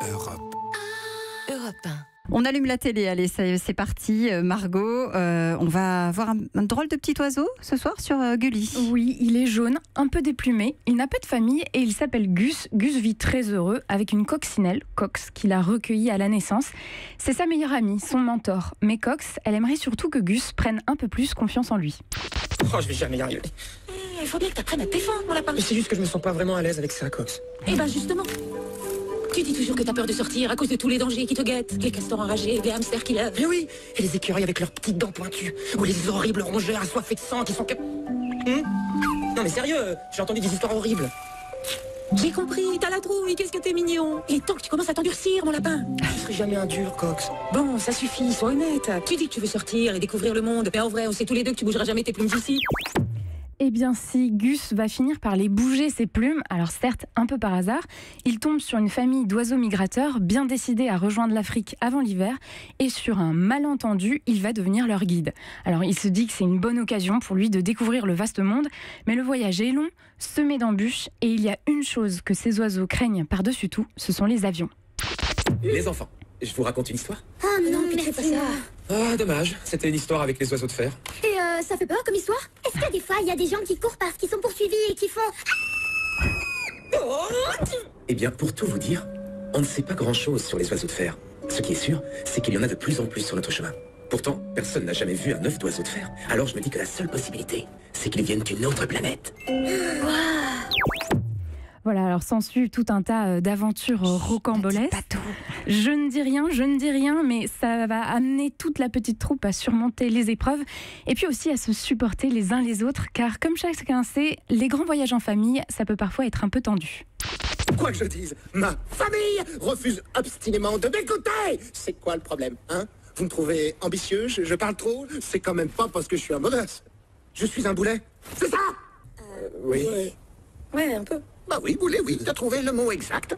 Europe. Europe 1. On allume la télé, allez, c'est parti. Margot, on va voir un drôle de petit oiseau ce soir sur Gulli. Oui, il est jaune, un peu déplumé, il n'a pas de famille et il s'appelle Gus. Gus vit très heureux avec une coccinelle, Cox, qu'il a recueillie à la naissance. C'est sa meilleure amie, son mentor. Mais Cox, elle aimerait surtout que Gus prenne un peu plus confiance en lui. Oh, je vais jamais y arriver. Il faut bien que t'apprennes à te défendre, mon lapin. Mais c'est juste que je me sens pas vraiment à l'aise avec ça, Cox. Eh ben justement, tu dis toujours que t'as peur de sortir à cause de tous les dangers qui te guettent. Les castors enragés, les hamsters qui lavent. Mais oui, et les écureuils avec leurs petites dents pointues. Ou les horribles rongeurs assoiffés de sang qui sont Non mais sérieux, j'ai entendu des histoires horribles. J'ai compris, t'as la trouille, qu'est-ce que t'es mignon. Il est temps que tu commences à t'endurcir, mon lapin. Je serai jamais un dur, Cox. Bon, ça suffit, sois honnête. Tu dis que tu veux sortir et découvrir le monde, mais en vrai, on sait tous les deux que tu bougeras jamais tes plumes d'ici. Eh bien si, Gus va finir par les bouger ses plumes, alors certes un peu par hasard, il tombe sur une famille d'oiseaux migrateurs bien décidés à rejoindre l'Afrique avant l'hiver et sur un malentendu, il va devenir leur guide. Alors il se dit que c'est une bonne occasion pour lui de découvrir le vaste monde, mais le voyage est long, semé d'embûches et il y a une chose que ces oiseaux craignent par-dessus tout, ce sont les avions. Les enfants, je vous raconte une histoire. Ah non, pitié, merci. pas ça. Ah, dommage, c'était une histoire avec les oiseaux de fer. Et ça fait peur comme histoire? Est-ce que des fois, il y a des gens qui courent parce qu'ils sont poursuivis et qui font... Eh bien, pour tout vous dire, on ne sait pas grand-chose sur les oiseaux de fer. Ce qui est sûr, c'est qu'il y en a de plus en plus sur notre chemin. Pourtant, personne n'a jamais vu un œuf d'oiseau de fer. Alors je me dis que la seule possibilité, c'est qu'ils viennent d'une autre planète. Voilà, alors s'ensuit tout un tas d'aventures rocambolesques. Je ne dis rien, mais ça va amener toute la petite troupe à surmonter les épreuves et puis aussi à se supporter les uns les autres, car comme chacun sait, les grands voyages en famille, ça peut parfois être un peu tendu. Quoi que je dise, ma famille refuse obstinément de m'écouter. C'est quoi le problème, hein? Vous me trouvez ambitieux, je parle trop? C'est quand même pas parce que je suis un boss. Je suis un boulet, c'est ça? Oui. Ouais, un peu. Bah oui, boulet, oui, t'as trouvé le mot exact.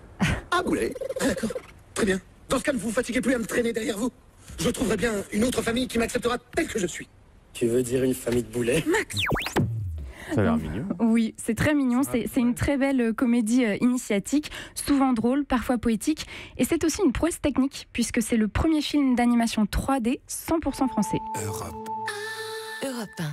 Ah, boulet. Ah, d'accord, très bien. Dans ce cas, ne vous fatiguez plus à me traîner derrière vous. Je trouverai bien une autre famille qui m'acceptera tel que je suis. Tu veux dire une famille de boulets? Max. Ça a l'air mignon. Oui, c'est très mignon, c'est une très belle comédie initiatique, souvent drôle, parfois poétique, et c'est aussi une prouesse technique, puisque c'est le premier film d'animation 3D 100% français. Europe. Europe 1.